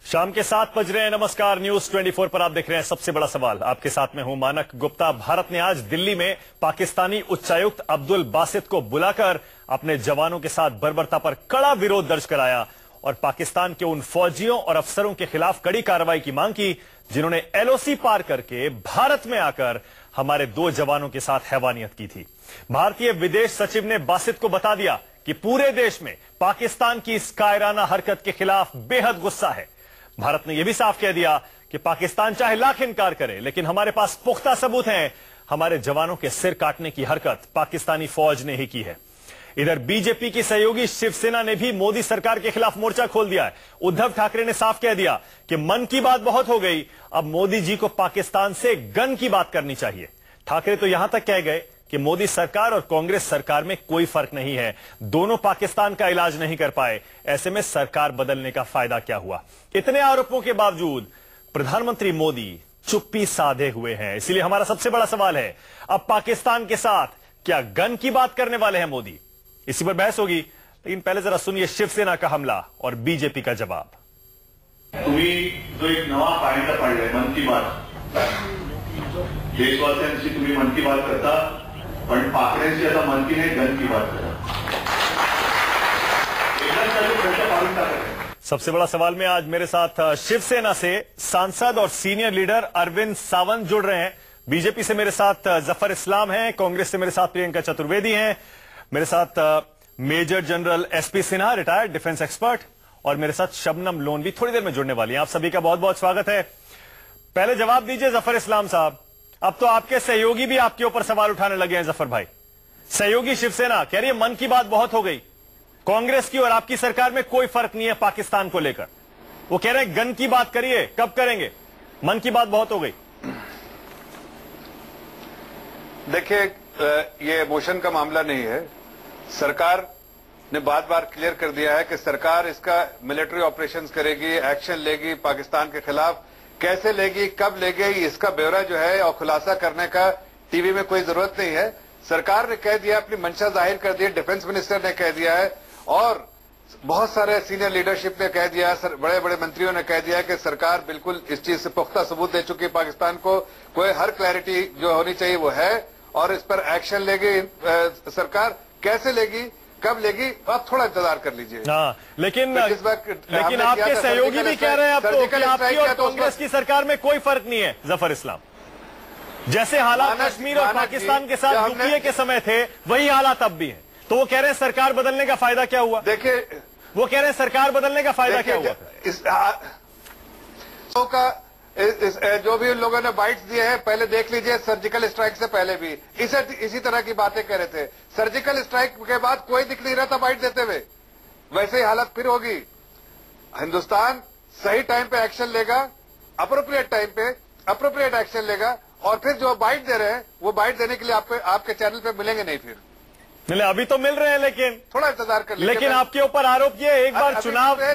शाम के 7 बज रहे हैं। नमस्कार, न्यूज 24 पर आप देख रहे हैं सबसे बड़ा सवाल। आपके साथ में हूं मानक गुप्ता। भारत ने आज दिल्ली में पाकिस्तानी उच्चायुक्त अब्दुल बासित को बुलाकर अपने जवानों के साथ बर्बरता पर कड़ा विरोध दर्ज कराया और पाकिस्तान के उन फौजियों और अफसरों के खिलाफ कड़ी कार्रवाई की मांग की जिन्होंने एलओसी पार करके भारत में आकर हमारे 2 जवानों के साथ हैवानियत की थी। भारतीय विदेश सचिव ने बासित को बता दिया कि पूरे देश में पाकिस्तान की इस कायराना हरकत के खिलाफ बेहद गुस्सा है। भारत ने यह भी साफ कह दिया कि पाकिस्तान चाहे लाख इनकार करे, लेकिन हमारे पास पुख्ता सबूत हैं। हमारे जवानों के सिर काटने की हरकत पाकिस्तानी फौज ने ही की है। इधर बीजेपी की सहयोगी शिवसेना ने भी मोदी सरकार के खिलाफ मोर्चा खोल दिया है। उद्धव ठाकरे ने साफ कह दिया कि मन की बात बहुत हो गई, अब मोदी जी को पाकिस्तान से गन की बात करनी चाहिए। ठाकरे तो यहां तक कह गए कि मोदी सरकार और कांग्रेस सरकार में कोई फर्क नहीं है, दोनों पाकिस्तान का इलाज नहीं कर पाए, ऐसे में सरकार बदलने का फायदा क्या हुआ। इतने आरोपों के बावजूद प्रधानमंत्री मोदी चुप्पी साधे हुए हैं। इसलिए हमारा सबसे बड़ा सवाल है, अब पाकिस्तान के साथ क्या गन की बात करने वाले हैं मोदी? इसी पर बहस होगी, लेकिन पहले जरा सुनिए शिवसेना का हमला और बीजेपी का जवाब। तुम्ही जो एक नवा कायदा पाडलाय मन की बात, देशवासियांशी तुम्ही मन की बात करता, पण पाकड्यांशी आता मन की नाही गन की बात करा। सबसे बड़ा सवाल में आज मेरे साथ शिवसेना से सांसद और सीनियर लीडर अरविंद सावंत जुड़ रहे हैं। बीजेपी से मेरे साथ जफर इस्लाम हैं, कांग्रेस से मेरे साथ प्रियंका चतुर्वेदी हैं, मेरे साथ major general SP Sinha, retired defence expert, और मेरे साथ शबनम लोन भी थोड़ी देर में जुड़ने वाली हैं। आप सभी का बहुत बहुत स्वागत है। पहले जवाब दीजिए जफर इस्लाम साहब, अब तो आपके सहयोगी भी आपके ऊपर सवाल उठाने लगे हैं। जफर भाई, सहयोगी शिवसेना कह रही है मन की बात बहुत हो गई, कांग्रेस की और आपकी सरकार में कोई फर्क नहीं है पाकिस्तान को लेकर। वो कह रहे हैं गन की बात करिए, कब करेंगे, मन की बात बहुत हो गई। देखिए, ये इमोशन का मामला नहीं है। सरकार ने बार बार क्लियर कर दिया है कि सरकार इसका मिलिट्री ऑपरेशंस करेगी, एक्शन लेगी पाकिस्तान के खिलाफ। कैसे लेगी, कब लेगी, इसका ब्यौरा जो है और खुलासा करने का टीवी में कोई जरूरत नहीं है। सरकार ने कह दिया, अपनी मंशा जाहिर कर दी, डिफेंस मिनिस्टर ने कह दिया है और बहुत सारे सीनियर लीडरशिप ने कह दिया, बड़े बड़े मंत्रियों ने कह दिया कि सरकार बिल्कुल इस चीज से पुख्ता सबूत दे चुकी है पाकिस्तान को। कोई हर क्लैरिटी जो होनी चाहिए वो है और इस पर एक्शन लेगी सरकार। कैसे लेगी, कब लेगी, आप थोड़ा इंतजार कर लीजिए। लेकिन आपके सहयोगी भी कह रहे हैं अब तो कि आपकी और कांग्रेस की सरकार में कोई फर्क नहीं है। जफर इस्लाम, जैसे हालात कश्मीर और पाकिस्तान के साथ यूपीए के समय थे वही हालात अब भी हैं, तो वो कह रहे हैं सरकार बदलने का फायदा क्या हुआ? देखिए, वो कह रहे हैं सरकार बदलने का फायदा क्या हुआ? जो भी उन लोगों ने बाइट्स दिए हैं, पहले देख लीजिए, सर्जिकल स्ट्राइक से पहले भी इसी तरह की बातें कह रहे थे। सर्जिकल स्ट्राइक के बाद कोई दिख नहीं रहा था बाइट देते हुए। वैसे ही हालत फिर होगी। हिंदुस्तान सही टाइम पे एक्शन लेगा, अप्रोप्रिएट टाइम पे अप्रोप्रिएट एक्शन लेगा, और फिर जो बाइट दे रहे हैं वो बाइट देने के लिए आपके चैनल पे मिलेंगे नहीं। फिर नहीं, अभी तो मिल रहे हैं, लेकिन थोड़ा इंतजार कर लीजिए। लेकिन आपके ऊपर आरोप ये, एक बार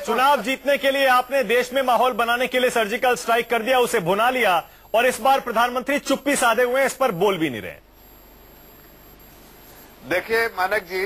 चुनाव जीतने के लिए आपने देश में माहौल बनाने के लिए सर्जिकल स्ट्राइक कर दिया, उसे भुना लिया, और इस बार प्रधानमंत्री चुप्पी साधे हुए हैं, इस पर बोल भी नहीं रहे। देखिए मानक जी,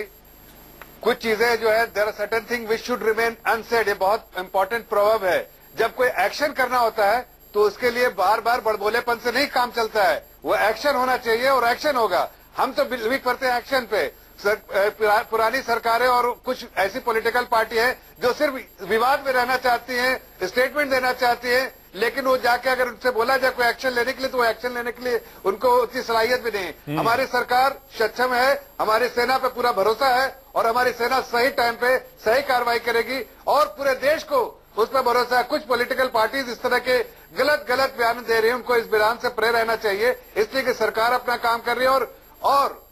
कुछ चीजें जो है, there are certain thing which should remain unsaid. ये बहुत इंपॉर्टेंट प्रोवर्ब है। जब कोई एक्शन करना होता है तो उसके लिए बार बार बड़बोलेपन से नहीं काम चलता है। वो एक्शन होना चाहिए और एक्शन होगा। हम तो बिलीव करते हैं एक्शन पे। पुरानी सरकारें और कुछ ऐसी पॉलिटिकल पार्टी है जो सिर्फ विवाद में रहना चाहती हैं, स्टेटमेंट देना चाहती है, लेकिन वो जाके अगर उनसे बोला जाए कोई एक्शन लेने के लिए तो वो एक्शन लेने के लिए उनको उतनी सलाहियत भी नहीं। हमारी सरकार सक्षम है, हमारी सेना पे पूरा भरोसा है और हमारी सेना सही टाइम पे सही कार्रवाई करेगी और पूरे देश को उस पर भरोसा है। कुछ पॉलिटिकल पार्टीज इस तरह के गलत बयान दे रही है, उनको इस बयान से परे रहना चाहिए, इसलिए कि सरकार अपना काम कर रही है और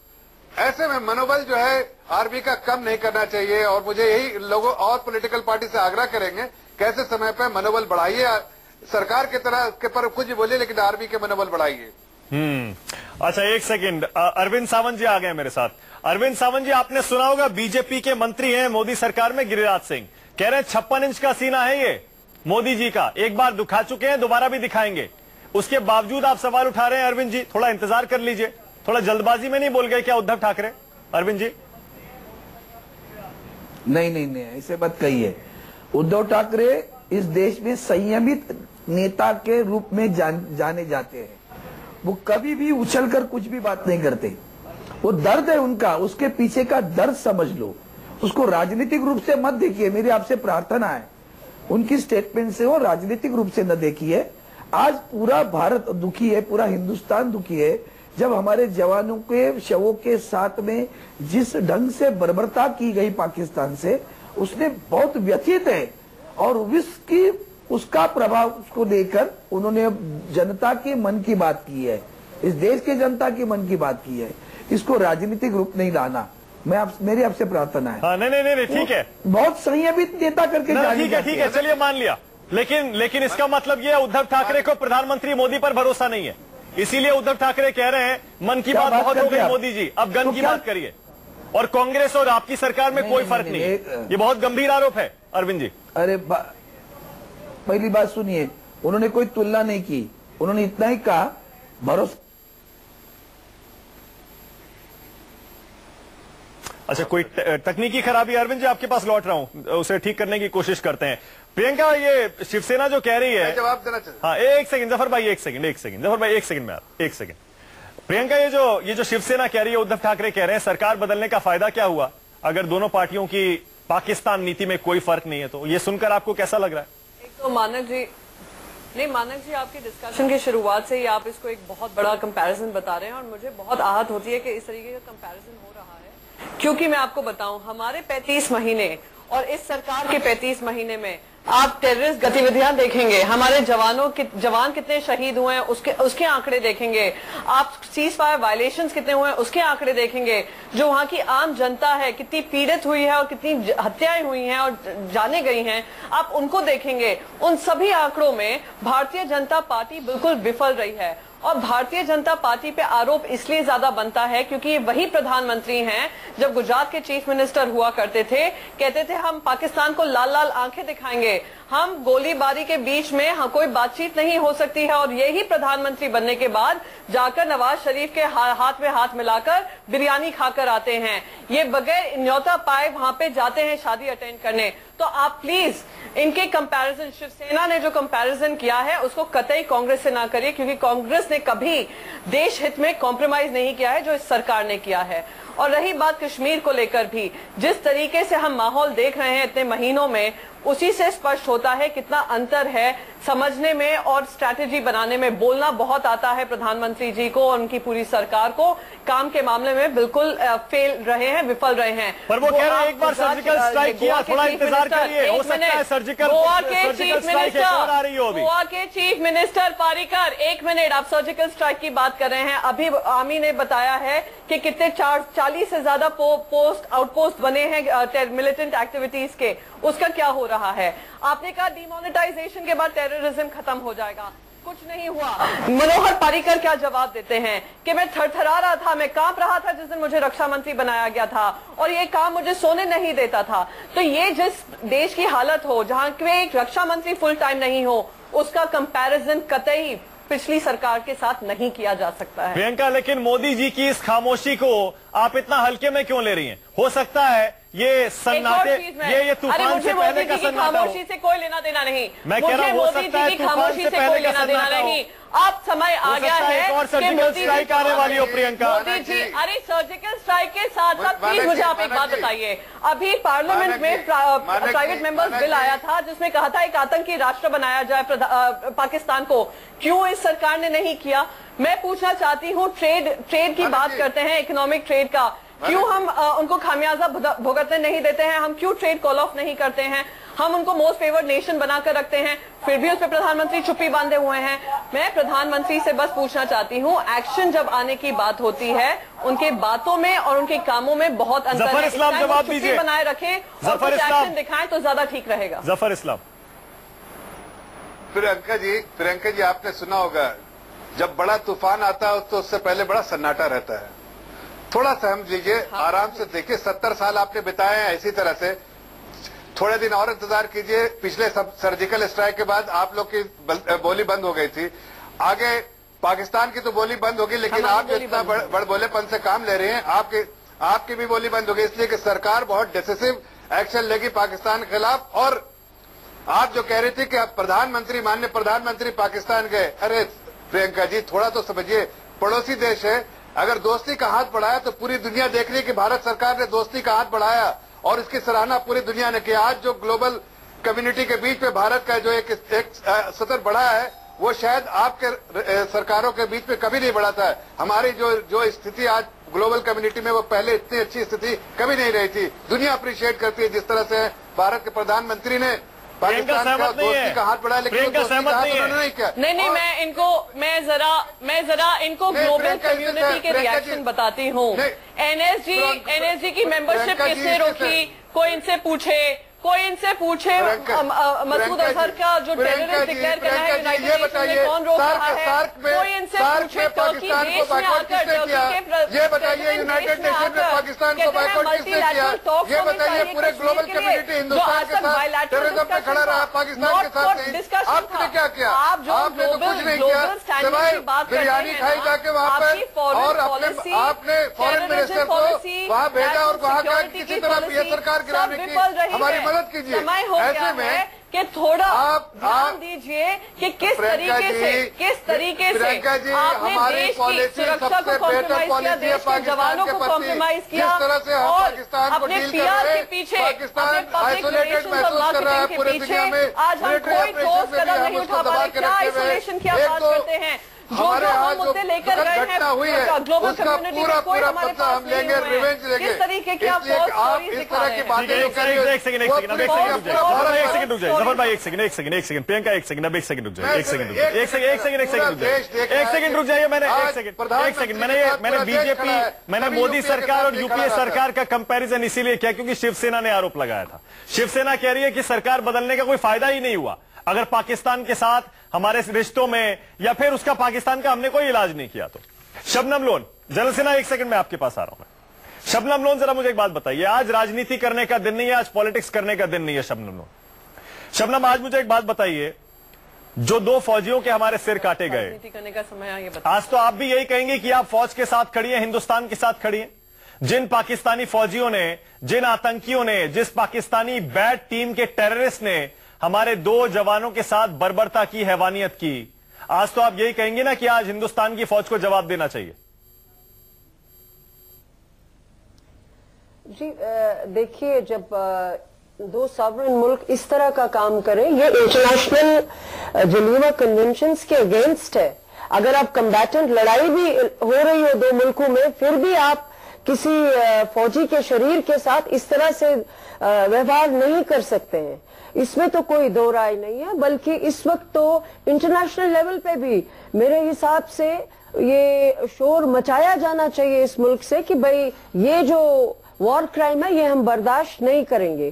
ऐसे में मनोबल जो है आर्मी का कम नहीं करना चाहिए। और मुझे यही लोगों और पॉलिटिकल पार्टी से आग्रह करेंगे, कैसे समय पर मनोबल बढ़ाइए। सरकार की तरह के पर कुछ भी बोलिए, लेकिन आर्मी के मनोबल बढ़ाइए। अच्छा, एक सेकंड, अरविंद सावंत जी आ गए मेरे साथ। अरविंद सावंत जी, आपने सुना होगा, बीजेपी के मंत्री हैं मोदी सरकार में, गिरिराज सिंह कह रहे हैं 56 इंच का सीना है ये मोदी जी का, एक बार दिखा चुके हैं, दोबारा भी दिखाएंगे। उसके बावजूद आप सवाल उठा रहे हैं। अरविंद जी, थोड़ा इंतजार कर लीजिए, थोड़ा जल्दबाजी में नहीं बोल गए क्या उद्धव ठाकरे? अरविंद जी, नहीं, ऐसे बात कही है। उद्धव ठाकरे इस देश में संयमित नेता के रूप में जाने जाते हैं। वो कभी भी उछलकर कुछ भी बात नहीं करते। वो दर्द है उनका, उसके पीछे का दर्द समझ लो, उसको राजनीतिक रूप से मत देखिए। मेरी आपसे प्रार्थना है, उनकी स्टेटमेंट से वो राजनीतिक रूप से न देखिए। आज पूरा भारत दुखी है, पूरा हिंदुस्तान दुखी है, जब हमारे जवानों के शवों के साथ में जिस ढंग से बर्बरता की गई पाकिस्तान से, उसने बहुत व्यथित है। और उसका प्रभाव उसको लेकर उन्होंने जनता के मन की बात की है, इस देश के जनता के मन की बात की है। इसको राजनीतिक रूप नहीं लाना, मेरी आपसे प्रार्थना है। हाँ, नहीं, ठीक है। बहुत संयमित नेता करके ठीक है, चलिए मान लिया। लेकिन इसका मतलब ये उद्धव ठाकरे को प्रधानमंत्री मोदी पर भरोसा नहीं है, इसीलिए उद्धव ठाकरे कह रहे हैं मन की बात बहुत हो गई मोदी जी, अब गन की बात करिए। और कांग्रेस और आपकी सरकार में कोई फर्क नहीं है, ये बहुत गंभीर आरोप है अरविंद जी। अरे पहली बात सुनिए, उन्होंने कोई तुलना नहीं की, उन्होंने इतना ही कहा भरोसा। अच्छा, कोई तकनीकी खराबी अरविंद जी आपके पास लौट रहा हूं, उसे ठीक करने की कोशिश करते हैं। प्रियंका, ये शिवसेना जो कह रही है, जवाब देना चाहिए। हाँ, एक सेकंड जफर भाई, एक सेकंड जफर भाई, एक सेकंड। प्रियंका, ये जो शिवसेना कह रही है, उद्धव ठाकरे कह रहे हैं सरकार बदलने का फायदा क्या हुआ अगर दोनों पार्टियों की पाकिस्तान नीति में कोई फर्क नहीं है, तो ये सुनकर आपको कैसा लग रहा है? एक तो मानक जी आपकी डिस्कशन की शुरुआत से ही आप इसको एक बहुत बड़ा कंपैरिजन बता रहे हैं, और मुझे बहुत आहत होती है कि इस तरीके का कंपैरिजन हो रहा है। क्योंकि मैं आपको बताऊं, हमारे 35 महीने और इस सरकार के 35 महीने में आप टेररिस्ट गतिविधियां देखेंगे, हमारे जवान कितने शहीद हुए हैं उसके आंकड़े देखेंगे, आप सीज फायर वायलेशंस कितने हुए हैं उसके आंकड़े देखेंगे, जो वहां की आम जनता है कितनी पीड़ित हुई है और कितनी हत्याएं हुई हैं और जाने गई हैं, आप उनको देखेंगे। उन सभी आंकड़ों में भारतीय जनता पार्टी बिल्कुल विफल रही है। और भारतीय जनता पार्टी पे आरोप इसलिए ज्यादा बनता है क्योंकि ये वही प्रधानमंत्री हैं जब गुजरात के चीफ मिनिस्टर हुआ करते थे, कहते थे हम पाकिस्तान को लाल लाल आंखें दिखाएंगे, हम गोलीबारी के बीच में कोई बातचीत नहीं हो सकती है। और यही प्रधानमंत्री बनने के बाद जाकर नवाज शरीफ के हाथ में हाथ मिलाकर बिरयानी खाकर आते हैं, ये बगैर न्योता पाए वहां पे जाते हैं शादी अटेंड करने। तो आप प्लीज इनके कंपैरिजन, शिवसेना ने जो कंपैरिजन किया है उसको कतई कांग्रेस से ना करिए, क्योंकि कांग्रेस ने कभी देश हित में कॉम्प्रोमाइज नहीं किया है जो इस सरकार ने किया है। और रही बात कश्मीर को लेकर भी, जिस तरीके से हम माहौल देख रहे हैं इतने महीनों में, उसी से स्पष्ट होता है कितना अंतर है समझने में और स्ट्रैटेजी बनाने में। बोलना बहुत आता है प्रधानमंत्री जी को और उनकी पूरी सरकार को, काम के मामले में बिल्कुल फेल रहे हैं, विफल रहे हैं। पर वो कह रहे हैं एक बार सर्जिकल स्ट्राइक किया, थोड़ा इंतजार करिए, हो सकता है सर्जिकल स्ट्राइक आ रही हो। गोवा के चीफ मिनिस्टर पारीकर, 1 मिनट, आप सर्जिकल स्ट्राइक की बात कर रहे हैं। अभी आर्मी ने बताया है कि कितने 40 से ज्यादा आउटपोस्ट बने हैं मिलिटेंट एक्टिविटीज के, उसका क्या हो रहा है? आपने कहा डिमोनेटाइजेशन के बाद टेररिज्म खत्म हो जाएगा, कुछ नहीं हुआ। मनोहर पारीकर क्या जवाब देते हैं कि मैं थरथरा रहा था, मैं कांप रहा था जिस दिन मुझे रक्षा मंत्री बनाया गया था, और ये काम मुझे सोने नहीं देता था। तो ये जिस देश की हालत हो जहां एक रक्षा मंत्री फुल टाइम नहीं हो, उसका कंपैरिजन कतई पिछली सरकार के साथ नहीं किया जा सकता है। प्रियंका, लेकिन मोदी जी की इस खामोशी को आप इतना हल्के में क्यों ले रही हैं? हो सकता है ये सन्नाटे, ये तूफान से पहले का सन्नाटा हो। खामोशी से कोई लेना देना नहीं, मैं कह रहा हूं हो सकता है खामोशी से कोई लेना देना नहीं। अब समय आ गया है और सर्जिकल स्ट्राइक आने वाली हो प्रियंका। मोदी जी, अरे सर्जिकल स्ट्राइक के साथ साथ प्लीज मुझे आप एक बात बताइए, अभी पार्लियामेंट में प्राइवेट मेंबर्स बिल आया था जिसमें कहा था एक आतंकी राष्ट्र बनाया जाए पाकिस्तान को, क्यों इस सरकार ने नहीं किया? मैं पूछना चाहती हूँ, ट्रेड की बात करते हैं, इकोनॉमिक ट्रेड का, क्यों हम उनको खामियाजा भुगतने नहीं देते हैं? हम क्यों ट्रेड कॉल ऑफ नहीं करते हैं? हम उनको मोस्ट फेवर्ड नेशन बनाकर रखते हैं, फिर भी उस पर प्रधानमंत्री चुप्पी बांधे हुए हैं। मैं प्रधानमंत्री से बस पूछना चाहती हूँ, एक्शन जब आने की बात होती है, उनके बातों में और उनके कामों में बहुत अंतर है। जफर इस्लाम जवाब दीजिए, बनाए रखें और कुछ एक्शन दिखाएं तो ज्यादा ठीक रहेगा। जफर इस्लाम। प्रियंका जी आपने सुना होगा, जब बड़ा तूफान आता है तो उससे पहले बड़ा सन्नाटा रहता है। थोड़ा समझ लीजिए, आराम से देखिए, 70 साल आपने बिताए हैं इसी तरह से, थोड़े दिन और इंतजार कीजिए। पिछले सर्जिकल स्ट्राइक के बाद आप लोग की बोली बंद हो गई थी, आगे पाकिस्तान की तो बोली बंद होगी, लेकिन आप जो इतना बड़बोलेपन से काम ले रहे हैं, आपकी भी बोली बंद होगी, इसलिए कि सरकार बहुत डिसिसिव एक्शन लेगी पाकिस्तान के खिलाफ। और आप जो कह रही थी कि आप प्रधानमंत्री, माननीय प्रधानमंत्री पाकिस्तान गए, अरे प्रियंका जी थोड़ा तो समझिए, पड़ोसी देश है, अगर दोस्ती का हाथ बढ़ाया तो पूरी दुनिया देख रही है कि भारत सरकार ने दोस्ती का हाथ बढ़ाया और इसकी सराहना पूरी दुनिया ने किया। आज जो ग्लोबल कम्युनिटी के बीच में भारत का जो एक सतर बढ़ा है, वो शायद आपके सरकारों के बीच में कभी नहीं बढ़ा था। हमारी जो स्थिति आज ग्लोबल कम्युनिटी में, वो पहले इतनी अच्छी स्थिति कभी नहीं रही थी। दुनिया अप्रिशिएट करती है जिस तरह से भारत के प्रधानमंत्री ने पाकिस्तान का दोस्ती का हाथ बढ़ाया, लेकिन दोस्ती का हाथ उन्होंने नहीं किया। नहीं, मैं जरा इनको ग्लोबल कम्युनिटी के रिएक्शन बताती हूँ। एनएसजी की मेंबरशिप किसने रोकी? कोई इनसे पूछे मसूद अजहर का जो टेररिस्ट डिक्लेयर करना है यूनाइटेड नेशन में कौन रोक रहा है? कोई इनसे पूछे टर्की देश में आकर, ये बताइए यूनाइटेड नेशन में पाकिस्तान को बायकॉट किसने किया? ये बताइए पूरे ग्लोबल कम्युनिटी हिंदुस्तान के साथ टेररिज्म पे खड़ा रहा, पाकिस्तान के साथ नहीं। आपने क्या किया? आपने तो कुछ नहीं किया, सिवाय बिरयानी खाई जाके वहाँ पर, और आपने फॉरेन मिनिस्टर को वहाँ भेजा और वहाँ का किसी तरह ये सरकार गिराने की हमारी मदद कीजिए। ऐसे में कि थोड़ा ध्यान दीजिए कि किस तरीके से आपने देश की सुरक्षा को कॉम्प्रोमाइज किया, देश के जवानों को कॉम्प्रोमाइज किया, और अपने पीआर के पीछे, अपने पब्लिक रिलेशंस और मार्केटिंग के पीछे आज हम कोई ठोस कदम नहीं उठा पा रहे। क्या आइसोलेशन की आप बात करते हैं? जो हम मुद्दे लेकर गए हैं ग्लोबल कम्युनिटी में, कोई हमारे पास नहीं हुए हैं। किस तरीके की आप इस तरह की बातें एक सेकंड जफर भाई, एक सेकंड प्रियंका, एक सेकंड रुक जाइए, एक सेकंड रुक जाइए। मैंने बीजेपी, मैंने मोदी सरकार और यूपीए सरकार का कंपैरिजन इसीलिए किया क्योंकि शिवसेना ने आरोप लगाया था। शिवसेना कह रही है कि सरकार बदलने का कोई फायदा ही नहीं हुआ अगर पाकिस्तान के साथ हमारे रिश्तों में, या फिर उसका पाकिस्तान का हमने कोई इलाज नहीं किया तो। शबनम लोन, जनरल सेना, एक सेकंड में आपके पास आ रहा हूं मैं। शबनम लोन, जरा मुझे एक बात बताइए, आज राजनीति करने का दिन नहीं है, आज पॉलिटिक्स करने का दिन नहीं है। शबनम लोन, शबनम आज मुझे एक बात बताइए, जो 2 फौजियों के हमारे सिर काटे गए, करने का समय आज तो आप भी यही कहेंगे कि आप फौज के साथ खड़ी है, हिंदुस्तान के साथ खड़ी है। जिन पाकिस्तानी फौजियों ने, जिन आतंकियों ने, जिस पाकिस्तानी बैड टीम के टेररिस्ट ने हमारे 2 जवानों के साथ बर्बरता की, हैवानियत की, आज तो आप यही कहेंगे ना कि आज हिंदुस्तान की फौज को जवाब देना चाहिए। जी देखिए, जब 2 सॉवरेन मुल्क इस तरह का काम करें, ये इंटरनेशनल जिनेवा कन्वेंशंस के अगेंस्ट है। अगर आप कम्बैटेंट लड़ाई भी हो रही हो 2 मुल्कों में, फिर भी आप किसी फौजी के शरीर के साथ इस तरह से व्यवहार नहीं कर सकते हैं। इसमें तो कोई दो राय नहीं है, बल्कि इस वक्त तो इंटरनेशनल लेवल पे भी मेरे हिसाब से ये शोर मचाया जाना चाहिए इस मुल्क से कि भाई ये जो वॉर क्राइम है ये हम बर्दाश्त नहीं करेंगे।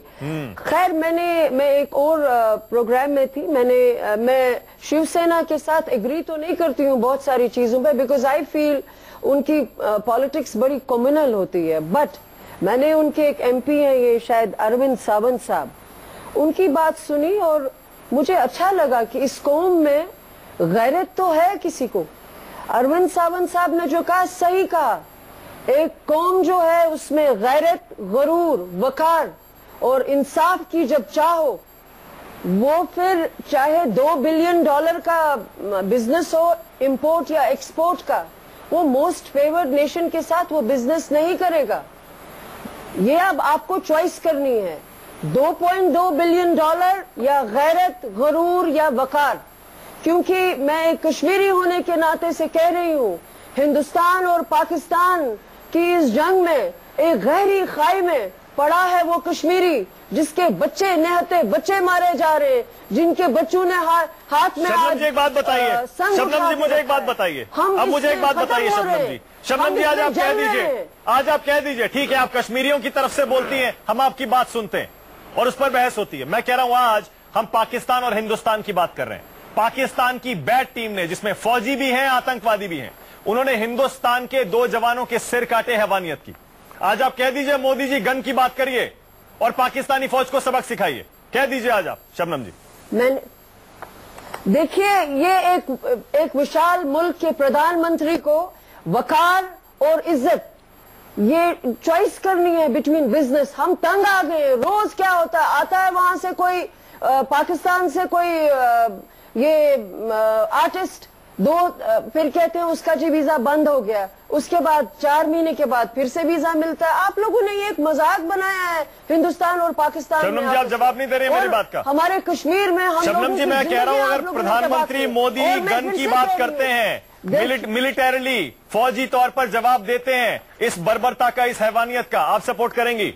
खैर, मैं एक और प्रोग्राम में थी, मैं शिवसेना के साथ एग्री तो नहीं करती हूँ बहुत सारी चीजों पे, बिकॉज आई फील उनकी पॉलिटिक्स बड़ी कम्युनल होती है। बट मैंने उनके एक एमपी हैं, ये शायद अरविंद सावंत साहब, उनकी बात सुनी और मुझे अच्छा लगा कि इस कौम में गैरत तो है किसी को। अरविंद सावंत साहब ने जो कहा सही कहा, एक कौम जो है उसमें गैरत, गरूर, वकार और इंसाफ की जब चाहो, वो फिर चाहे $2 बिलियन का बिजनेस हो, इंपोर्ट या एक्सपोर्ट का, वो मोस्ट फेवर्ड नेशन के साथ वो बिजनेस नहीं करेगा। ये अब आपको चॉइस करनी है, $2.2 बिलियन या गैरत, गरूर या वकार। क्योंकि मैं एक कश्मीरी होने के नाते से कह रही हूँ, हिंदुस्तान और पाकिस्तान की इस जंग में एक गहरी खाई में पड़ा है वो कश्मीरी, जिसके बच्चे निहत्ते बच्चे मारे जा रहे हैं, जिनके बच्चों ने हाथ में शबनम जी एक बात बताइए, शबनम जी मुझे एक बात बताइए, अब मुझे एक बात बताइए शबनम जी, शबनम जी आज आप कह दीजिए, आज आप कह दीजिए, ठीक है आप कश्मीरियों की तरफ से बोलती हैं, हम आपकी बात सुनते हैं और उस पर बहस होती है। मैं कह रहा हूं आज हम पाकिस्तान और हिंदुस्तान की बात कर रहे हैं। पाकिस्तान की बैड टीम ने, जिसमें फौजी भी हैं, आतंकवादी भी हैं, उन्होंने हिंदुस्तान के 2 जवानों के सिर काटे, हैवानियत की। आज आप कह दीजिए मोदी जी गन की बात करिए और पाकिस्तानी फौज को सबक सिखाइए, कह दीजिए आज आप शबनम जी। मैंने देखिए, ये एक विशाल मुल्क के प्रधानमंत्री को वकार और इज्जत ये चॉइस करनी है बिटवीन बिजनेस। हम तंग आ गए, रोज क्या होता है, आता है वहां से कोई पाकिस्तान से कोई आर्टिस्ट फिर कहते हैं उसका जी वीजा बंद हो गया, उसके बाद 4 महीने के बाद फिर से वीजा मिलता है। आप लोगों ने ये एक मजाक बनाया है हिंदुस्तान और पाकिस्तान में। शबनम जी आप जवाब नहीं दे रहे हैं मेरी बात का। हमारे कश्मीर में हम शबनम जी मैं कह रहा हूं, अगर प्रधानमंत्री मोदी गन की बात करते हैं, मिलिटरीली फौजी तौर पर जवाब देते हैं इस बर्बरता का, इस हैवानियत का, आप सपोर्ट करेंगी?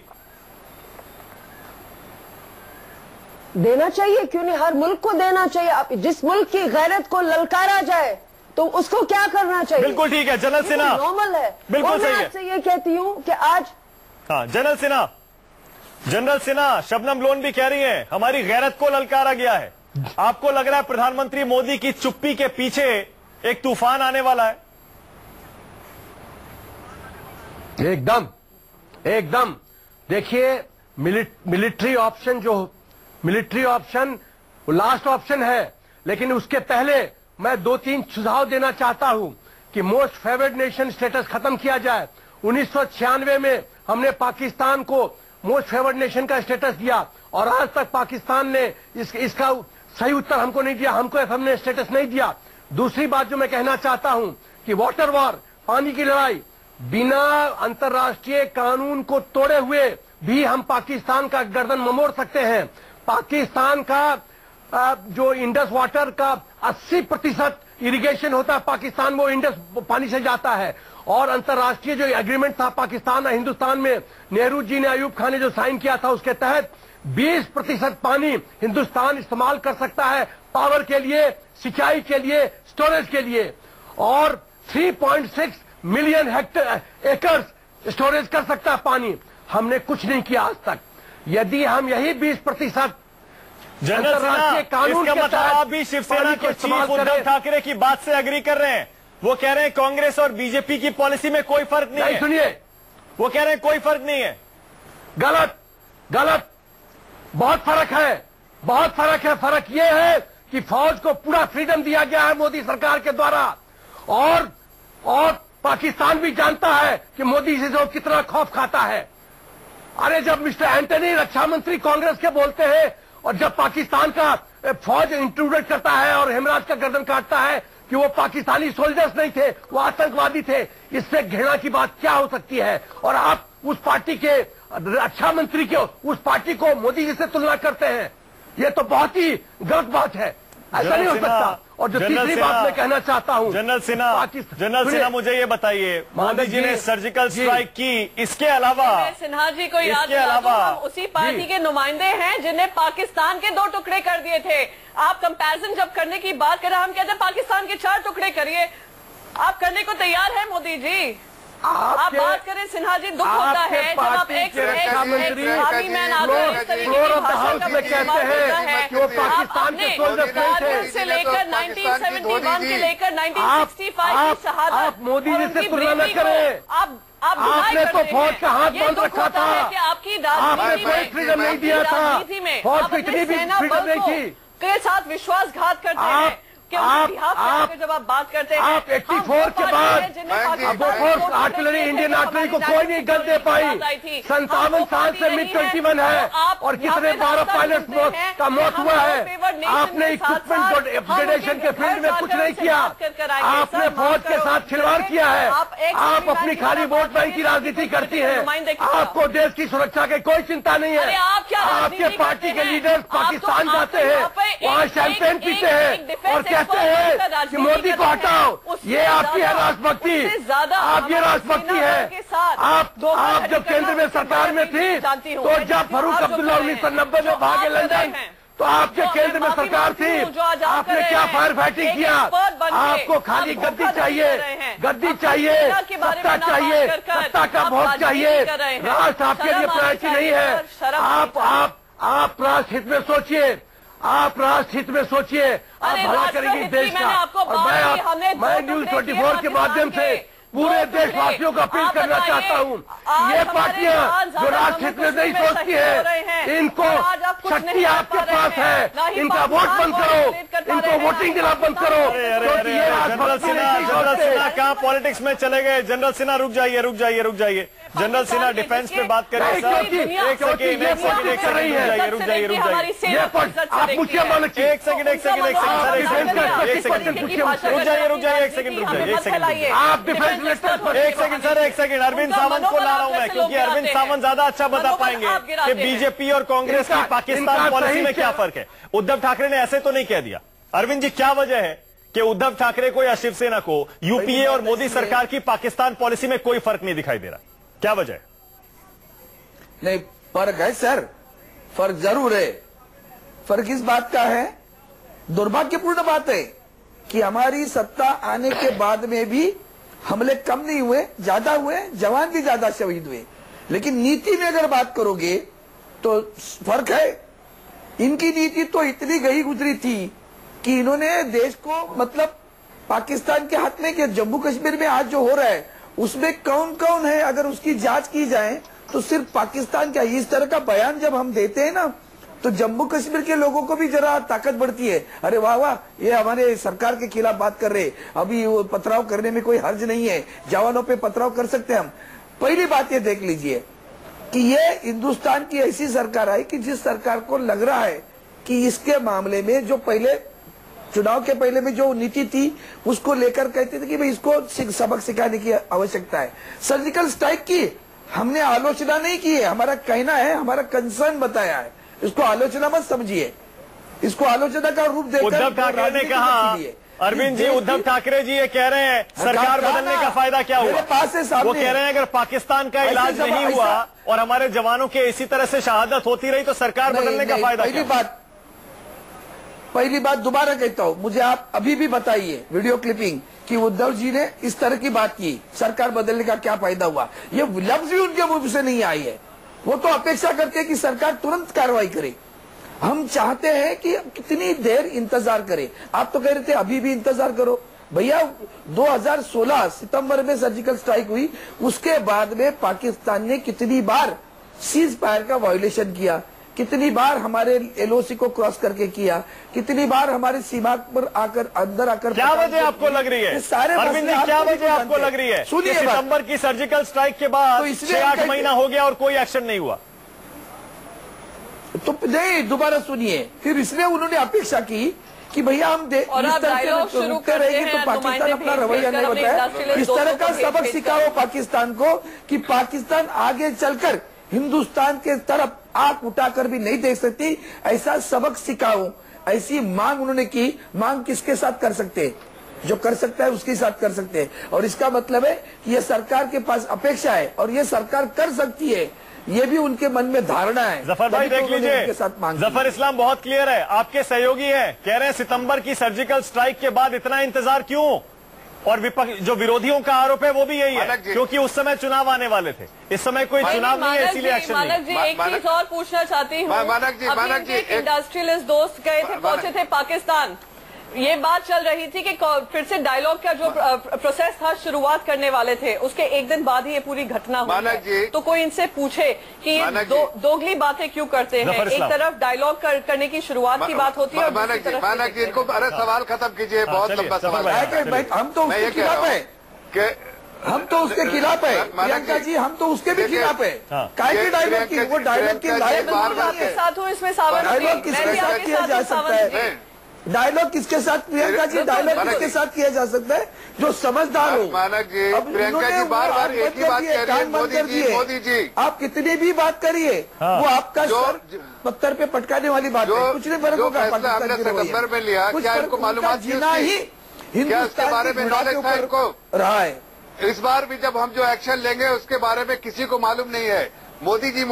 देना चाहिए, क्यों नहीं, हर मुल्क को देना चाहिए। आप जिस मुल्क की गैरत को ललकारा जाए तो उसको क्या करना चाहिए? बिल्कुल ठीक है जनरल सिन्हा, नॉर्मल है। बिल्कुल सही है। मैं आपसे ये कहती हूँ कि आज जनरल सिन्हा शबनम लोन भी कह रही है हमारी गैरत को ललकारा गया है। आपको लग रहा है प्रधानमंत्री मोदी की चुप्पी के पीछे एक तूफान आने वाला है? एकदम देखिए, मिलिट्री ऑप्शन वो लास्ट ऑप्शन है, लेकिन उसके पहले मैं 2-3 सुझाव देना चाहता हूं कि मोस्ट फेवर्ड नेशन स्टेटस खत्म किया जाए। 1996 में हमने पाकिस्तान को मोस्ट फेवर्ड नेशन का स्टेटस दिया और आज तक पाकिस्तान ने इसका सही उत्तर हमको नहीं दिया, हमको हमने स्टेटस नहीं दिया। दूसरी बात जो मैं कहना चाहता हूं कि वाटर वॉर, पानी की लड़ाई, बिना अंतर्राष्ट्रीय कानून को तोड़े हुए भी हम पाकिस्तान का गर्दन ममोड़ सकते हैं। पाकिस्तान का जो इंडस वाटर का 80% इरिगेशन होता है पाकिस्तान, वो इंडस पानी से जाता है। और अंतर्राष्ट्रीय जो एग्रीमेंट था पाकिस्तान और हिंदुस्तान में, नेहरू जी ने, अयूब खान ने जो साइन किया था, उसके तहत 20% पानी हिंदुस्तान इस्तेमाल कर सकता है पावर के लिए, सिंचाई के लिए, स्टोरेज के लिए, और 3.6 मिलियन एकड़ स्टोरेज कर सकता है पानी। हमने कुछ नहीं किया आज तक। यदि हम यही 20% जनरल सिन्हा, इसका मतलब आप भी शिवसेना के चीफ उद्धव ठाकरे की बात से एग्री कर रहे हैं? वो कह रहे हैं कांग्रेस और बीजेपी की पॉलिसी में कोई फर्क नहीं है। सुनिए, वो कह रहे हैं कोई फर्क नहीं है। गलत, बहुत फर्क है। फर्क ये है कि फौज को पूरा फ्रीडम दिया गया है मोदी सरकार के द्वारा, और पाकिस्तान भी जानता है कि मोदी से जो कितना खौफ खाता है। अरे जब मिस्टर एंटनी रक्षा मंत्री कांग्रेस के बोलते हैं और जब पाकिस्तान का फौज इंट्रूड करता है और हेमराज का गर्दन काटता है कि वो पाकिस्तानी सोल्जर्स नहीं थे, वो आतंकवादी थे, इससे घृणा की बात क्या हो सकती है? और आप उस पार्टी के रक्षा मंत्री के उस पार्टी को मोदी जी से तुलना करते हैं, ये तो बहुत ही गलत बात है, ऐसा नहीं हो सकता। और जो तीसरी बात मैं कहना चाहता हूं, जनरल सिन्हा मुझे ये बताइए, मोदी जी ने सर्जिकल स्ट्राइक की, इसके अलावा सिन्हा जी को याद दिला दूं, हम उसी पार्टी के नुमाइंदे हैं जिन्हें पाकिस्तान के 2 टुकड़े कर दिए थे। आप कंपैरिजन जब करने की बात कर रहे हैं, हम कहते हैं पाकिस्तान के 4 टुकड़े करिए। आप करने को तैयार है मोदी जी? आप बात करें सिन्हा जी, दुख होता है जब आप एक आर्मी मैन आकर इस तरीके की भाषा का इस्तेमाल होता है। कि वो पाकिस्तान के सोल्जर्स नहीं से लेकर 1971 से लेकर 1965 की शहादत, आप मोदी जी से तुलना न करें। आपने तो फौज का हाथ बांध रखा था, आपने कोई फ्रीडम नहीं दिया था, फौज को इतनी भी फ्रीडम नहीं थी के साथ विश्वासघात करते हैं। जब आप बात करते हैं, आप 84 के बाद आर्टिलरी, इंडियन आर्टिलरी को कोई नहीं गन दे पाई। 57 साल से MiG-21 है और कितने 12 पायलट का मौत हुआ है। आपने इक्विपमेंट अपग्रेडेशन के फील्ड में कुछ नहीं किया, आपने फौज के साथ खिलवाड़ किया है। आप अपनी खाली वोट बैंक की राजनीति करती हैं, आपको देश की सुरक्षा की कोई चिंता नहीं है। आपके पार्टी के लीडर्स पाकिस्तान जाते हैं, वहाँ शैंपेन पीते हैं और कहते हैं कि मोदी को हटाओ, ये आपकी है राष्ट्रभक्ति, आप ये राष्ट्रभक्ति है। आप जब केंद्र में सरकार में थी, तो जब फारूक अब्दुल्ला 1990 में भागे लंदन, तो आपके केंद्र में सरकार थी, आपने क्या फायर फाइटिंग किया? आपको खाली गद्दी चाहिए, सत्ता चाहिए, सत्ता का भोग चाहिए, राष्ट्र आपके लिए प्रायोरिटी नहीं है। आप राष्ट्र हित में सोचिए, आप राष्ट्र हित में सोचिए, आप भला करेंगे देश का। और मैं न्यूज 24 के माध्यम से पूरे देशवासियों को अपील करना चाहता हूँ, ये पार्टियां जो राष्ट्रहित में नहीं सोचती है, इनको शक्ति आपके पास है, इनका वोट बंद करो, इनको वोटिंग देना बंद करो। जनरल सिन्हा कहाँ पॉलिटिक्स में चले गए? जनरल सिन्हा रुक जाइए। जनरल सिन्हा डिफेंस पे बात कर रहे हैं साहब। एक सेकंड रुक जाइए। आप मुझे मालिक, एक सेकंड आप डिफेंस मिनिस्टर, एक सेकंड अरविंद सावंत को ला रहा हूं मैं, क्योंकि अरविंद सावंत ज्यादा अच्छा बता पाएंगे कि बीजेपी और कांग्रेस की पाकिस्तान पॉलिसी में क्या फर्क है। उद्धव ठाकरे ने ऐसे तो नहीं कह दिया। अरविंद जी, क्या वजह है कि उद्धव ठाकरे को या शिवसेना को यूपीए और मोदी सरकार की पाकिस्तान पॉलिसी में कोई फर्क नहीं दिखाई दे रहा? क्या वजह है? नहीं, फर्क है सर, फर्क जरूर है। फर्क इस बात का है, दुर्भाग्यपूर्ण बात है कि हमारी सत्ता आने के बाद में भी हमले कम नहीं हुए, ज्यादा हुए, जवान भी ज्यादा शहीद हुए। लेकिन नीति में अगर बात करोगे तो फर्क है। इनकी नीति तो इतनी गई गुजरी थी कि इन्होंने देश को मतलब पाकिस्तान के हाथ में किया। जम्मू कश्मीर में आज जो हो रहा है उसमें कौन कौन है, अगर उसकी जांच की जाए तो सिर्फ पाकिस्तान का। इस तरह का बयान जब हम देते हैं ना, तो जम्मू कश्मीर के लोगों को भी जरा ताकत बढ़ती है। अरे वाह वाह, ये हमारे सरकार के खिलाफ बात कर रहे, अभी वो पथराव करने में कोई हर्ज नहीं है, जवानों पे पथराव कर सकते हैं हम। पहली बात ये देख लीजिए कि ये हिंदुस्तान की ऐसी सरकार आई कि जिस सरकार को लग रहा है कि इसके मामले में जो पहले चुनाव के पहले में जो नीति थी उसको लेकर कहते थे कि भाई इसको सबक सिखाने की आवश्यकता है। सर्जिकल स्ट्राइक की हमने आलोचना नहीं की है, हमारा कहना है, हमारा कंसर्न बताया है। इसको आलोचना मत समझिए, इसको आलोचना का रूप देकर उद्धव ठाकरे ने कहा, अरविंद जी, उद्धव ठाकरे जी ये कह रहे हैं सरकार बदलने का फायदा क्या हुआ? वो कह रहे हैं अगर पाकिस्तान का इलाज नहीं हुआ और हमारे जवानों के इसी तरह से शहादत होती रही तो सरकार बदलने का फायदा क्या? पहली बात दोबारा कहता हूँ, मुझे आप अभी भी बताइए वीडियो क्लिपिंग कि उद्धव जी ने इस तरह की बात की, सरकार बदलने का क्या फायदा हुआ? ये लफ्ज भी उनके मुंह से नहीं आई है। वो तो अपेक्षा करते हैं कि सरकार तुरंत कार्रवाई करे। हम चाहते हैं कि कितनी देर इंतजार करें। आप तो कह रहे थे अभी भी इंतजार करो। भैया 2016 सितंबर में सर्जिकल स्ट्राइक हुई, उसके बाद में पाकिस्तान ने कितनी बार सीज फायर का वायोलेशन किया, कितनी बार हमारे एलओसी को क्रॉस करके किया, कितनी बार हमारे सीमा पर आकर अंदर आकर। क्या वजह आपको लग रही है सारे अरविंद जी, क्या वजह आपको लग रही है? सुनिए, सितंबर की सर्जिकल स्ट्राइक के बाद 6-8 महीना हो गया और कोई एक्शन नहीं हुआ। तो नहीं, दोबारा सुनिए। फिर इसलिए उन्होंने अपेक्षा की कि भैया हम रुकते रहेंगे तो पाकिस्तान अपना रवैया नहीं बताया। इस तरह का सबक सिखाओ पाकिस्तान को कि पाकिस्तान आगे चलकर हिंदुस्तान के तरफ आंख उठाकर भी नहीं देख सकती, ऐसा सबक सिखाओ। ऐसी मांग उन्होंने की। मांग किसके साथ कर सकते हैं? जो कर सकता है उसके साथ कर सकते हैं। और इसका मतलब है कि ये सरकार के पास अपेक्षा है और ये सरकार कर सकती है, ये भी उनके मन में धारणा है। जफर भाई देख लीजिए, जफर इस्लाम बहुत क्लियर है, आपके सहयोगी है, कह रहे हैं सितंबर की सर्जिकल स्ट्राइक के बाद इतना इंतजार क्यों? और विपक्ष जो विरोधियों का आरोप है वो भी यही है क्योंकि उस समय चुनाव आने वाले थे। इस समय कोई चुनाव नहीं है, इसीलिए एक्शन नहीं। मानक जी, एक चीज और पूछना चाहती हूँ। मानक जी, इंडस्ट्रियलिस्ट दोस्त गए थे, पहुंचे थे पाकिस्तान, ये बात चल रही थी कि फिर से डायलॉग का जो प्रोसेस था शुरुआत करने वाले थे, उसके एक दिन बाद ही ये पूरी घटना हुई। तो कोई इनसे पूछे कि ये दोगली बातें क्यों करते हैं? एक तरफ डायलॉग करने की शुरुआत की बात होती है और मानक जी इनको अरे सवाल खत्म कीजिए, बहुत लंबा सवाल है। हम तो उसके खिलाफ है, हम तो उसके खिलाफ है प्रियंका जी, हम तो उसके भी खिलाफ है। काय डायलॉग की, वो डायलॉग की लायक आपके साथ हूँ इसमें सावन, डायलॉग किसके साथ किया जा सकता है? डायलॉग किसके साथ प्रियंका जी, डायलॉग किसके साथ किया जा सकता है? जो समझदार हो। मानक जी, प्रियंका जी बार बार एक ही बात कह रही है, मोदी जी आप कितनी भी बात करिए, वो आपका सर पत्थर पे पटकाने वाली बात है। कुछ नहीं फर्क होगा। हमने सितंबर में लिया, क्या इनको मालूमात जीना ही हिंदुस्तान बारे में नॉलेज था इनको रहा है? इस बार भी जब हम जो एक्शन लेंगे उसके बारे में किसी को मालूम नहीं है। मोदी जी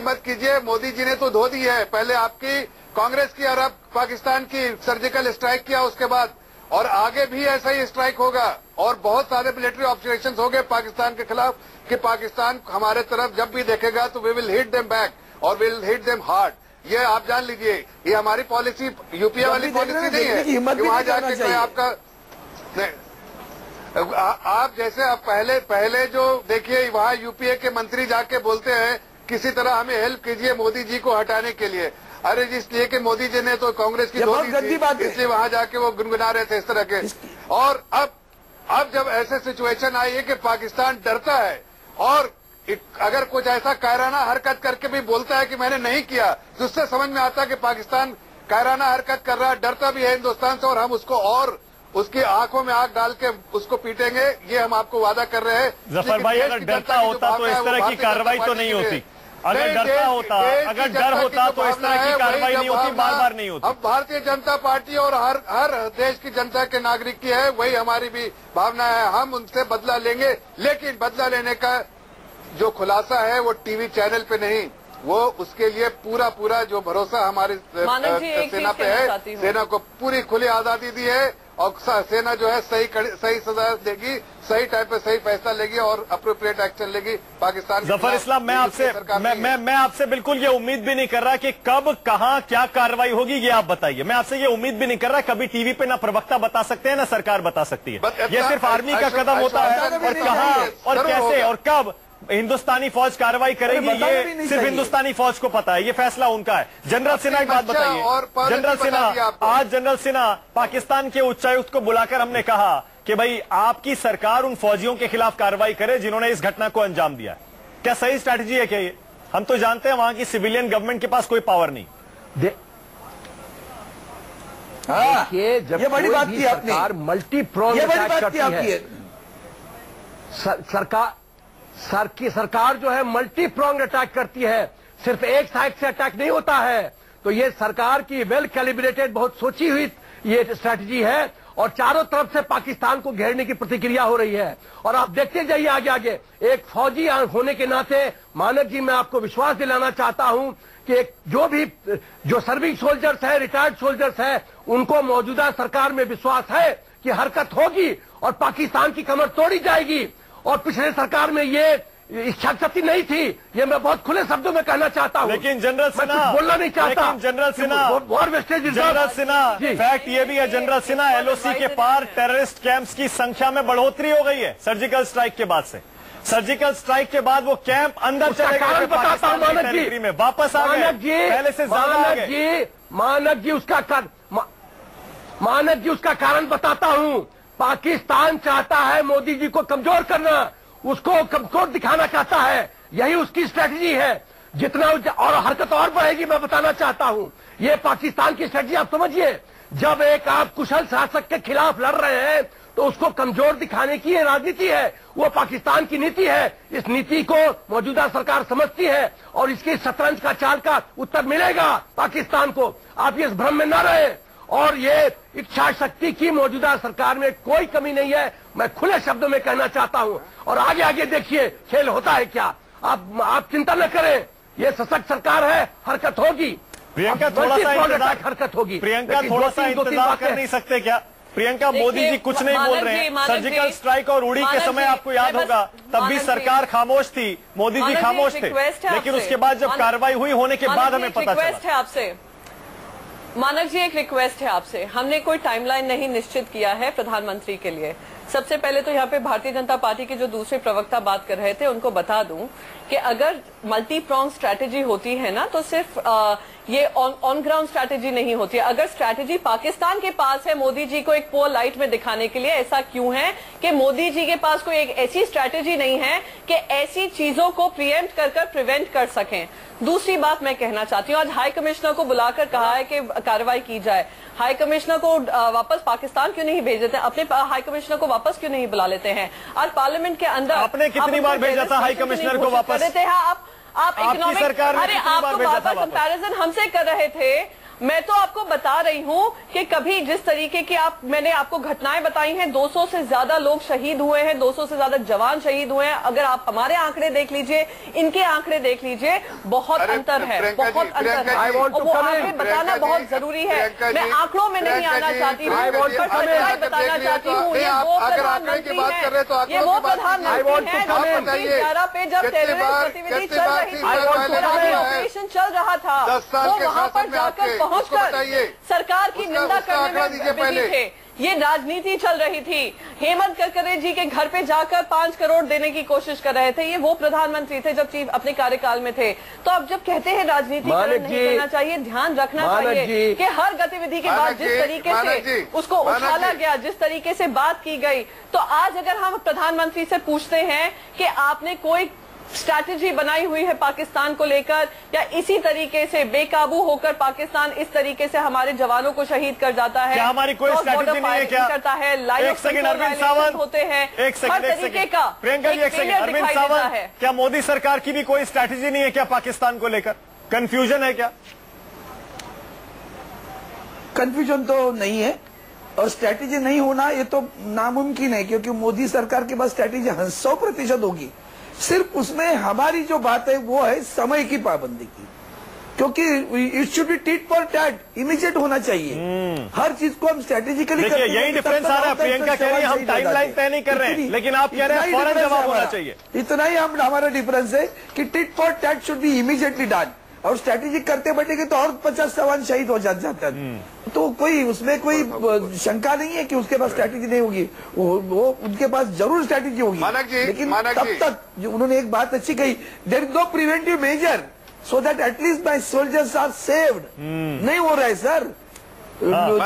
मत कीजिए। मोदी जी ने तो धो दी है, पहले आपकी कांग्रेस की और अब पाकिस्तान की सर्जिकल स्ट्राइक किया उसके बाद, और आगे भी ऐसा ही स्ट्राइक होगा और बहुत सारे मिलिट्री ऑपरेशंस हो गए पाकिस्तान के खिलाफ कि पाकिस्तान हमारे तरफ जब भी देखेगा तो we will hit them back और विल हिट देम हार्ड। ये आप जान लीजिए, ये हमारी पॉलिसी यूपीए वाली पॉलिसी नहीं है कि वहां जाके कोई आपका आप जैसे आप पहले जो देखिए वहाँ यूपीए के मंत्री जाके बोलते हैं किसी तरह हमें हेल्प कीजिए मोदी जी को हटाने के लिए। अरे इसलिए कि मोदी जी ने तो कांग्रेस की धोती थी, इसलिए वहाँ जाके वो गुनगुना रहे थे इस तरह के। और अब जब ऐसे सिचुएशन आई है कि पाकिस्तान डरता है और अगर कुछ ऐसा कायराना हरकत करके भी बोलता है कि मैंने नहीं किया, तो उससे समझ में आता है कि पाकिस्तान कायराना हरकत कर रहा है, डरता भी है हिंदुस्तान से, और हम उसको और उसकी आंखों में आग डाल के उसको पीटेंगे, ये हम आपको वादा कर रहे हैं। जफर भाई, अगर डरता होता तो इस तरह की कार्रवाई तो नहीं होती। अगर डरता होता, अगर डर होता तो इस तरह की कार्रवाई नहीं होती, बार बार नहीं होती। अब भारतीय जनता पार्टी और हर देश की जनता के नागरिक की है, वही हमारी भी भावना है। हम उनसे बदला लेंगे, लेकिन बदला लेने का जो खुलासा है वो टीवी चैनल पे नहीं, वो उसके लिए पूरा जो भरोसा हमारी सेना पे है। सेना को पूरी खुली आजादी दी है और सेना जो है सही सजा देगी, सही टाइम पे सही फैसला लेगी और अप्रोप्रिएट एक्शन लेगी पाकिस्तान। जफर इस्लाम, मैं आपसे बिल्कुल ये उम्मीद भी नहीं कर रहा कि कब कहां क्या कार्रवाई होगी, ये आप बताइए। मैं आपसे ये उम्मीद भी नहीं कर रहा, कभी टीवी पे ना प्रवक्ता बता सकते हैं ना सरकार बता सकती है। ये सिर्फ आर्मी का कदम होता है, और कहां और कैसे और कब हिंदुस्तानी फौज कार्रवाई करेगी ये सिर्फ हिंदुस्तानी फौज को पता है, ये फैसला उनका है। जनरल सिन्हा एक बात बताइए, जनरल सिन्हा, आज जनरल सिन्हा पाकिस्तान के उच्चायुक्त को बुलाकर हमने कहा कि भाई आपकी सरकार उन फौजियों के खिलाफ कार्रवाई करे जिन्होंने इस घटना को अंजाम दिया। क्या सही स्ट्रैटेजी है क्या ये? हम तो जानते हैं वहां की सिविलियन गवर्नमेंट के पास कोई पावर नहीं। ये बड़ी बात की आपने, मल्टी प्रोंग अटैक करती है सरकार जो है मल्टी प्रोंग अटैक करती है, सिर्फ एक साइड से अटैक नहीं होता है। तो ये सरकार की वेल कैलिब्रेटेड, बहुत सोची हुई ये स्ट्रैटेजी है, और चारों तरफ से पाकिस्तान को घेरने की प्रतिक्रिया हो रही है। और आप देखते जाइए आगे। एक फौजी होने के नाते मानक जी, मैं आपको विश्वास दिलाना चाहता हूं कि जो सर्विंग सोल्जर्स है, रिटायर्ड सोल्जर्स है, उनको मौजूदा सरकार में विश्वास है कि हरकत होगी और पाकिस्तान की कमर तोड़ी जाएगी। और पिछले सरकार में ये इच्छा शक्ति नहीं थी, ये मैं बहुत खुले शब्दों में कहना चाहता हूं। लेकिन जनरल सिन्हा बोलना नहीं चाहता। जनरल सिन्हा, फैक्ट ये भी है जनरल सिन्हा, एलओसी के पार टेररिस्ट कैंप्स की संख्या में बढ़ोतरी हो गई है सर्जिकल स्ट्राइक के बाद से। सर्जिकल स्ट्राइक के बाद वो कैंप अंदर चले गए, पाकिस्तान की टेरिटरी में वापस आ गए, पहले से ज्यादा आ गए। मानक जी उसका कारण बताता हूं। पाकिस्तान चाहता है मोदी जी को कमजोर करना, उसको कमजोर दिखाना चाहता है, यही उसकी स्ट्रेटजी है। जितना और हरकत और बढ़ेगी, मैं बताना चाहता हूं। ये पाकिस्तान की स्ट्रेटजी आप समझिए। जब एक आप कुशल शासक के खिलाफ लड़ रहे हैं तो उसको कमजोर दिखाने की ये राजनीति है, वो पाकिस्तान की नीति है। इस नीति को मौजूदा सरकार समझती है और इसकी शतरंज का चाल का उत्तर मिलेगा पाकिस्तान को। आप इस भ्रम में न रहे। और ये इच्छा शक्ति की मौजूदा सरकार में कोई कमी नहीं है, मैं खुले शब्दों में कहना चाहता हूं। और आगे देखिए खेल होता है क्या। आप चिंता न करें, ये सशक्त सरकार है, हरकत होगी। प्रियंका थोड़ा सा इंतजार, हरकत होगी। प्रियंका थोड़ा सा इंतजार कर नहीं सकते क्या? प्रियंका, मोदी जी कुछ नहीं बोल रहे हैं। सर्जिकल स्ट्राइक और उड़ी के समय आपको याद होगा, तब भी सरकार खामोश थी, मोदी जी खामोश थे, लेकिन उसके बाद जब कार्रवाई हुई होने के बाद हमें पता चला। आपसे मानक जी, एक रिक्वेस्ट है आपसे। हमने कोई टाइमलाइन नहीं निश्चित किया है प्रधानमंत्री के लिए। सबसे पहले तो यहाँ पे भारतीय जनता पार्टी के जो दूसरे प्रवक्ता बात कर रहे थे उनको बता दूं कि अगर मल्टी प्रोंग स्ट्रैटेजी होती है ना, तो सिर्फ ये ऑन ग्राउंड स्ट्रैटेजी नहीं होती है। अगर स्ट्रैटेजी पाकिस्तान के पास है मोदी जी को एक पोअर लाइट में दिखाने के लिए, ऐसा क्यों है कि मोदी जी के पास कोई एक ऐसी स्ट्रैटेजी नहीं है कि ऐसी चीजों को प्रिएम्प्ट कर प्रिवेंट कर सकें। दूसरी बात मैं कहना चाहती हूँ, आज हाई कमिश्नर को बुलाकर कहा है कि कार्रवाई की जाए। हाई कमिश्नर को वापस पाकिस्तान क्यों नहीं भेज देते? अपने हाई कमिश्नर को वापस क्यों नहीं बुला लेते हैं? आज पार्लियामेंट के अंदर आपने कितनी बार भेजा था हाई कमिश्नर को वापस? देते हैं आप इकोनॉमिक, अरे आपको बार-बार कंपैरिजन हमसे कर रहे थे। मैं तो आपको बता रही हूं कि कभी जिस तरीके की मैंने आपको घटनाएं बताई हैं, 200 से ज्यादा लोग शहीद हुए हैं, 200 से ज्यादा जवान शहीद हुए हैं। अगर आप हमारे आंकड़े देख लीजिए, इनके आंकड़े देख लीजिए, बहुत अंतर है, बहुत अंतर है। और वो आंकड़े बताना बहुत जरूरी है। मैं आंकड़ों में नहीं आना चाहती हूँ, सच्चाई बताना चाहती हूँ। ये वो प्रधानमंत्री है, ये वो प्रधानमंत्री है जो 11 पे जब टेररिस्ट गतिविधि चल रही थी, ऑपरेशन चल रहा था, वो वहां पर जाकर पहुंचकर सरकार की निंदा करने में बिजी थे। ये राजनीति चल रही थी। हेमंत करकरे जी के घर पे जाकर 5 करोड़ देने की कोशिश कर रहे थे। ये वो प्रधानमंत्री थे जब चीफ अपने कार्यकाल में थे। तो अब जब कहते हैं राजनीतिकरण नहीं करना चाहिए, ध्यान रखना चाहिए कि हर गतिविधि के बाद जिस तरीके से उसको उछाला गया, जिस तरीके से बात की गई, तो आज अगर हम प्रधानमंत्री से पूछते हैं कि आपने कोई स्ट्रैटेजी बनाई हुई है पाकिस्तान को लेकर, या इसी तरीके से बेकाबू होकर पाकिस्तान इस तरीके से हमारे जवानों को शहीद कर जाता है, क्या हमारी कोई स्ट्रैटेजी नहीं है क्या? करता है, एक सेकंड अरविंद सावंत होते हैं, एक सेकंड का प्रियंका जी, एक सेकंड अरविंद सावंत, क्या मोदी सरकार की भी कोई स्ट्रैटेजी नहीं है क्या पाकिस्तान को लेकर? कंफ्यूजन है क्या? कंफ्यूजन तो नहीं है, और स्ट्रैटेजी नहीं होना ये तो नामुमकिन है, क्योंकि मोदी सरकार के पास स्ट्रैटेजी 100% होगी। सिर्फ उसमें हमारी जो बात है वो है समय की पाबंदी की, क्योंकि it should be tit for tat, immediate होना चाहिए। हर चीज को हम स्ट्रैटेजिकली करते हैं। यही डिफरेंस आ रहा है। प्रियंका कह रही है हम टाइमलाइन तय नहीं कर रहे हैं, लेकिन आप कह रहे हैं फौरन जवाब होना चाहिए। इतना ही हमारा डिफरेंस है कि tit for tat should be immediately done, और स्ट्रैटेजी करते बैठेंगे तो और 50 जवान शहीद हो जाता है। तो कोई उसमें कोई शंका नहीं है कि उसके पास स्ट्रैटेजी नहीं होगी, वो उनके पास जरूर स्ट्रैटेजी होगी। लेकिन तब तक जो उन्होंने एक बात अच्छी कही, there is no preventive measure so that at least my soldiers are saved. नहीं हो रहा है सर,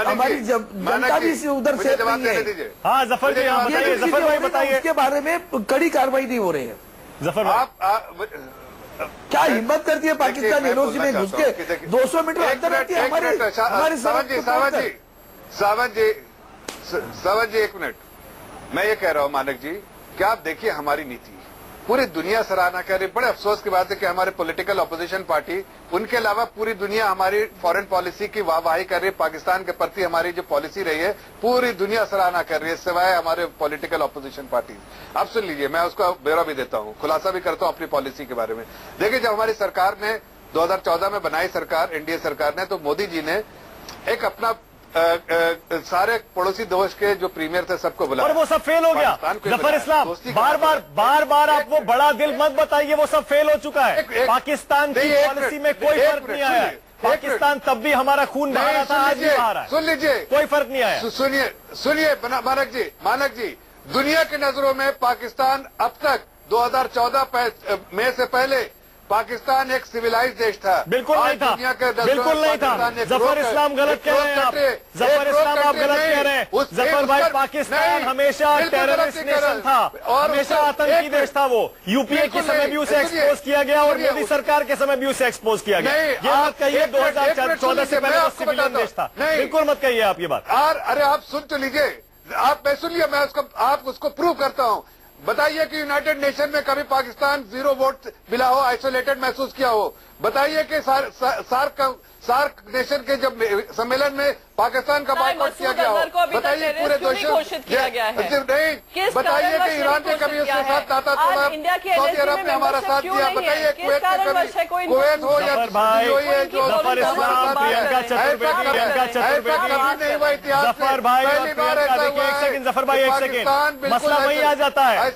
हमारी जनता भी उधर सेफ नहीं है। हाँ जफर जी, आप बताइए, जफर भाई बताइए। उसके बारे में कड़ी कार्रवाई नहीं हो रही है। जफर भाई क्या हिम्मत करती है पाकिस्तान एलओसी में घुस के 200 मीटर अंदर रहती है हमारे सावंत जी एक मिनट, मैं ये कह रहा हूं मानक जी, क्या आप देखिए हमारी नीति पूरी दुनिया सराहना कर रही। बड़े अफसोस की बात है कि हमारे पॉलिटिकल ऑपोजिशन पार्टी, उनके अलावा पूरी दुनिया हमारी फॉरेन पॉलिसी की वाहवाही कर रही है। पाकिस्तान के प्रति हमारी जो पॉलिसी रही है पूरी दुनिया सराहना कर रही है, सिवाय हमारे पॉलिटिकल ऑपोजिशन पार्टी। अब सुन लीजिए, मैं उसका ब्यौरा भी देता हूं, खुलासा भी करता हूं अपनी पॉलिसी के बारे में। देखिए, जब हमारी सरकार ने 2014 में बनाई सरकार, एनडीए सरकार ने, तो मोदी जी ने एक अपना सारे पड़ोसी देश के जो प्रीमियर थे सबको बुलाया, और वो सब फेल हो गया। जफर इस्लाम, बार बार आप वो बड़ा दिल मत बताइए, वो सब फेल हो चुका है। पाकिस्तान की पॉलिसी में कोई फर्क नहीं आया। पाकिस्तान तब भी हमारा खून बहा रहा था, आज भी बहा रहा है। सुन लीजिए, कोई फर्क नहीं आया। सुनिए मानक जी, दुनिया की नजरों में पाकिस्तान अब तक 2014 मई से पहले पाकिस्तान एक सिविलाइज देश था। बिल्कुल नहीं था, बिल्कुल नहीं था। जफर इस्लाम गलत कह रहे हैं आप, जफर इस्लाम आप गलत कह रहे हैं। जफर भाई, पाकिस्तान हमेशा टेररिस्ट नेशन था, हमेशा आतंकी देश था। वो यूपीए के समय भी उसे एक्सपोज किया गया और मोदी सरकार के समय भी उसे एक्सपोज किया गया। ये मत कहिए 2014 से पहले वो सिविलियन देश था, बिल्कुल मत कहिए आप ये बात। अरे आप सुन तो लीजिए, आप मैं सुन लिया, मैं उसको प्रूव करता हूँ। बताइए कि यूनाइटेड नेशन में कभी पाकिस्तान 0 वोट मिला हो, आइसोलेटेड महसूस किया हो। बताइए कि सार्क नेशन के जब सम्मेलन में पाकिस्तान का बायकॉट किया गया हो। बताइए पूरे घोषित किया गया है। नहीं, बताइए कि ईरान ने कभी उसके साथ ताता तोड़ा, सऊदी अरब ने हमारा साथ दिया। बताइए कुवैत ने कभी, कुवैत हो या नहीं हुआ इतिहास। जफर भाई, जफर भाई एक सेकेंड, मसला वही आ जाता है।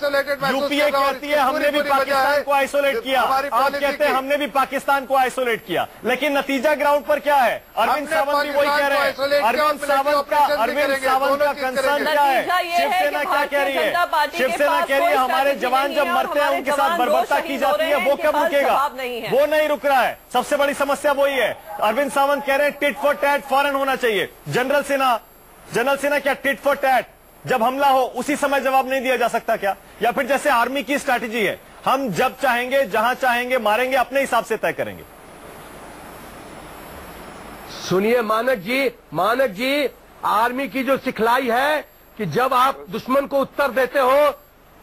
यूपीए कहती है हमने भी पाकिस्तान को आइसोलेट किया, आप कहते हैं हमने भी पाकिस्तान को आइसोलेट किया, लेकिन नतीजा ग्राउंड पर क्या है? अरविंद सावंत भी वही कह रहे हैं। अरविंद सावंत का कंसर्न क्या है? शिवसेना क्या कह रही है? शिवसेना कह रही है हमारे जवान जब मरते हैं उनके साथ बर्बरता की जाती है, वो कब रुकेगा? वो नहीं रुक रहा है। सबसे बड़ी समस्या वही है। अरविंद सावंत कह रहे हैं टिट फॉर टैट फौरन होना चाहिए। जनरल सेना क्या टिट फॉर टैट, जब हमला हो उसी समय जवाब नहीं दिया जा सकता क्या? या फिर जैसे आर्मी की स्ट्रैटेजी है, हम जब चाहेंगे जहां चाहेंगे मारेंगे, अपने हिसाब से तय करेंगे। सुनिए मानक जी, आर्मी की जो सिखलाई है कि जब आप दुश्मन को उत्तर देते हो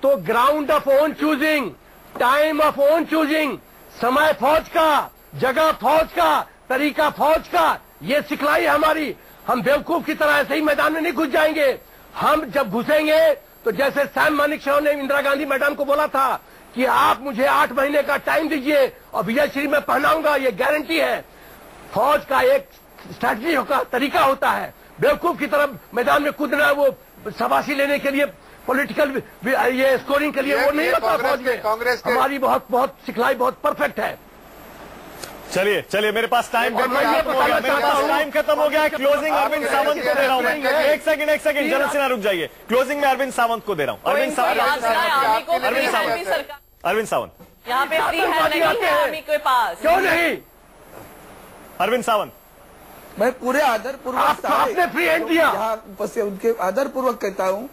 तो ground of own choosing, time of own choosing, समय फौज का, जगह फौज का, तरीका फौज का, ये सिखलाई है हमारी। हम बेवकूफ की तरह ऐसे ही मैदान में नहीं घुस जाएंगे। हम जब घुसेंगे तो जैसे सैम मानेकशॉ ने इंदिरा गांधी मैडम को बोला था कि आप मुझे 8 महीने का टाइम दीजिए और विजयश्री में पहनाऊंगा, ये गारंटी है। फौज का एक स्ट्रैटेजी का तरीका होता है। बेवकूफ की तरफ मैदान में कूदना, वो शाबाशी लेने के लिए, पॉलिटिकल ये स्कोरिंग के लिए वो नहीं होता फौज में। हमारी बहुत सिखलाई बहुत परफेक्ट है। चलिए चलिए, मेरे पास टाइम खत्म हो गया, मेरे पास टाइम खत्म हो गया है। क्लोजिंग अरविंद सावंत को दे रहा हूं मैं। एक सेकंड जनरल सिन्हा रुक जाइए। क्लोजिंग में अरविंद सावंत को दे रहा हूं। अरविंद सावंत, अरविंद सावंत यहाँ पे फ्री है नहीं है आर्मी के पास। क्यों नहीं? अरविंद सावंत, मैं पूरे आदरपूर्वक आपने फ्री हैंड दिया, उनके आदरपूर्वक कहता हूँ,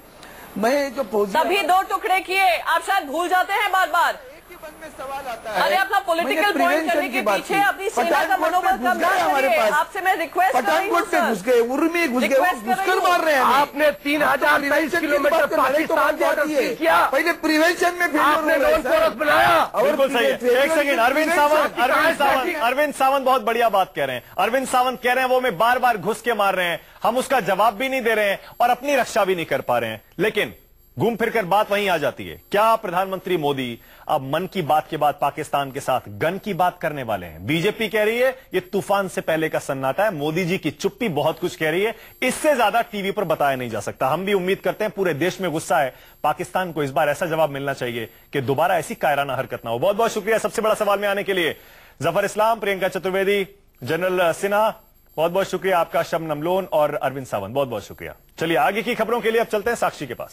मैं जो फौजी तभी 2 टुकड़े किए, आप शायद भूल जाते हैं बार बार। मन में सवाल आता है। अरे अपना पॉलिटिकल पॉइंट करने के पीछे अपनी सेना का मनोबल कम ना करिए। आपसे मैं रिक्वेस्ट कर रही हूं पठानकोट पे घुस गए, उर्मी घुस गए, घुसकर मार रहे हैं। आपने 3023 किलोमीटर पाकिस्तान बॉर्डर सील किया। पहले प्रिवेंशन में आपने नॉन कोरस बनाया। बिल्कुल सही है। एक सेकंड, अरविंद सावंत बहुत बढ़िया बात कह रहे हैं। अरविंद सावंत कह रहे हैं वो में बार बार घुस के मार रहे हैं, हम उसका जवाब भी नहीं दे रहे हैं और अपनी रक्षा भी नहीं कर पा रहे हैं। लेकिन घूम फिरकर बात वहीं आ जाती है, क्या प्रधानमंत्री मोदी अब मन की बात के बाद पाकिस्तान के साथ गन की बात करने वाले हैं? बीजेपी कह रही है ये तूफान से पहले का सन्नाटा है, मोदी जी की चुप्पी बहुत कुछ कह रही है, इससे ज्यादा टीवी पर बताया नहीं जा सकता। हम भी उम्मीद करते हैं, पूरे देश में गुस्सा है, पाकिस्तान को इस बार ऐसा जवाब मिलना चाहिए कि दोबारा ऐसी कायराना हरकत ना हो। बहुत बहुत शुक्रिया सबसे बड़ा सवाल में आने के लिए। जफर इस्लाम, प्रियंका चतुर्वेदी, जनरल सिन्हा, बहुत बहुत शुक्रिया आपका। शबनम लोन और अरविंद सावंत, बहुत बहुत शुक्रिया। चलिए आगे की खबरों के लिए अब चलते हैं साक्षी के पास।